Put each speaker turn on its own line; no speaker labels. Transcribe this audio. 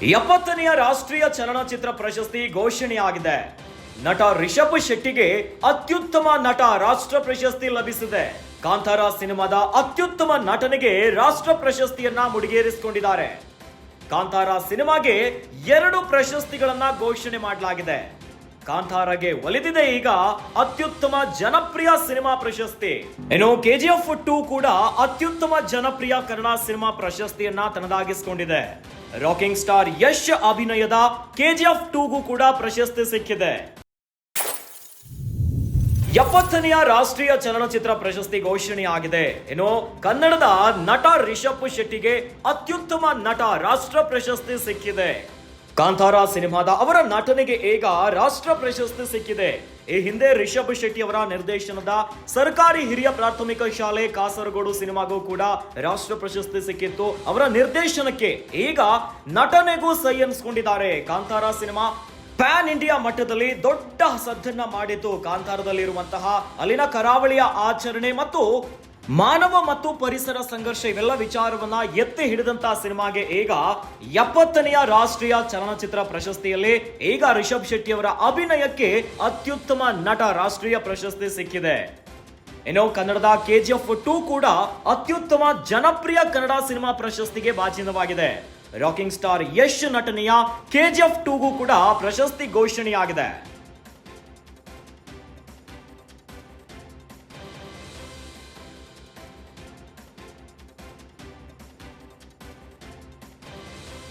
70ನೇ ರಾಷ್ಟ್ರೀಯ ಚಲನಚಿತ್ರ ಪ್ರಶಸ್ತಿ ಘೋಷಣೆಯಾಗಿದೆ. ನಟ ರಿಷಬ್ ಶೆಟ್ಟಿಗೆ ಅತ್ಯುತ್ತಮ ನಟ ರಾಷ್ಟ್ರ ಪ್ರಶಸ್ತಿ ಲಭಿಸಿದೆ. ಕಾಂತಾರ ಸಿನಿಮಾದ ಅತ್ಯುತ್ತಮ ನಟನೆಗೆ ರಾಷ್ಟ್ರ ಪ್ರಶಸ್ತಿಯನ್ನ ಮುಡಿಗೇರಿಸಿಕೊಂಡಿದ್ದಾರೆ. ಕಾಂತಾರ ಸಿನಿಮಾಗೆ 2 ಪ್ರಶಸ್ತಿಗಳನ್ನ ಘೋಷಣೆ ಮಾಡಲಾಗಿದೆ. ಕಾಂತಾರಗೆ ಒಲಿದಿದೆ ಈಗ ಅತ್ಯುತ್ತಮ ಜನಪ್ರಿಯ ಸಿನಿಮಾ ಪ್ರಶಸ್ತಿ. ಇನ್ನು KGF 2 ಕೂಡ ಅತ್ಯುತ್ತಮ ಜನಪ್ರಿಯ ಕನ್ನಡ ಸಿನಿಮಾ ಪ್ರಶಸ್ತಿಯನ್ನ ತನ್ನದಾಗಿಸಿಕೊಂಡಿದೆ. ರಾಕಿಂಗ್ ಸ್ಟಾರ್ ಯಶ್ ಅಭಿನಯದ KGF 2ಗೂ ಕೂಡ ಪ್ರಶಸ್ತಿ ಸಿಕ್ಕಿದೆ. 70ನೇ ರಾಷ್ಟ್ರೀಯ ಚಲನಚಿತ್ರ ಪ್ರಶಸ್ತಿ ಘೋಷಣೆಯಾಗಿದೆ. ಇನ್ನು ಕನ್ನಡದ ನಟ ರಿಷಬ್ ಶೆಟ್ಟಿಗೆ ಅತ್ಯುತ್ತಮ ನಟ ರಾಷ್ಟ್ರ ಪ್ರಶಸ್ತಿ ಸಿಕ್ಕಿದೆ. ಕಾಂತಾರ ಸಿನಿಮಾದ ಅವರ ನಟನೆಗೆ ಈಗ ರಾಷ್ಟ್ರ ಪ್ರಶಸ್ತಿ ಸಿಕ್ಕಿದೆ. ಈ ಹಿಂದೆ ರಿಷಬ್ ಶೆಟ್ಟಿ ಅವರ ನಿರ್ದೇಶನದ ಸರ್ಕಾರಿ ಹಿರಿಯ ಪ್ರಾಥಮಿಕ ಶಾಲೆ ಕಾಸರಗೋಡು ಸಿನಿಮಾಗೂ ಕೂಡ ರಾಷ್ಟ್ರ ಪ್ರಶಸ್ತಿ ಸಿಕ್ಕಿತ್ತು. ಅವರ ನಿರ್ದೇಶನಕ್ಕೆ ಈಗ ನಟನೆಗೂ ಸೈ ಅನ್ಸ್ಕೊಂಡಿದ್ದಾರೆ. ಕಾಂತಾರ ಸಿನಿಮಾ ಪ್ಯಾನ್ ಇಂಡಿಯಾ ಮಟ್ಟದಲ್ಲಿ ದೊಡ್ಡ ಸದ್ದನ್ನ ಮಾಡಿತ್ತು. ಕಾಂತಾರದಲ್ಲಿರುವಂತಹ ಅಲ್ಲಿನ ಕರಾವಳಿಯ ಆಚರಣೆ ಮತ್ತು ಮಾನವ ಮತ್ತು ಪರಿಸರ ಸಂಘರ್ಷ ಇವೆಲ್ಲ ವಿಚಾರವನ್ನ ಎತ್ತಿ ಹಿಡಿದಂತಹ ಸಿನಿಮಾಗೆ ಈಗ 70ನೇ ರಾಷ್ಟ್ರೀಯ ಚಲನಚಿತ್ರ ಪ್ರಶಸ್ತಿಯಲ್ಲಿ ಈಗ ರಿಷಬ್ ಶೆಟ್ಟಿ ಅವರ ಅಭಿನಯಕ್ಕೆ ಅತ್ಯುತ್ತಮ ನಟ ರಾಷ್ಟ್ರೀಯ ಪ್ರಶಸ್ತಿ ಸಿಕ್ಕಿದೆ. ಇನ್ನು ಕನ್ನಡದ KGF 2 ಕೂಡ ಅತ್ಯುತ್ತಮ ಜನಪ್ರಿಯ ಕನ್ನಡ ಸಿನಿಮಾ ಪ್ರಶಸ್ತಿಗೆ ಭಾಜನವಾಗಿದೆ. ರಾಕಿಂಗ್ ಸ್ಟಾರ್ ಯಶ್ ನಟನೆಯ KGF 2ಗೂ ಕೂಡ ಪ್ರಶಸ್ತಿ ಘೋಷಣೆಯಾಗಿದೆ.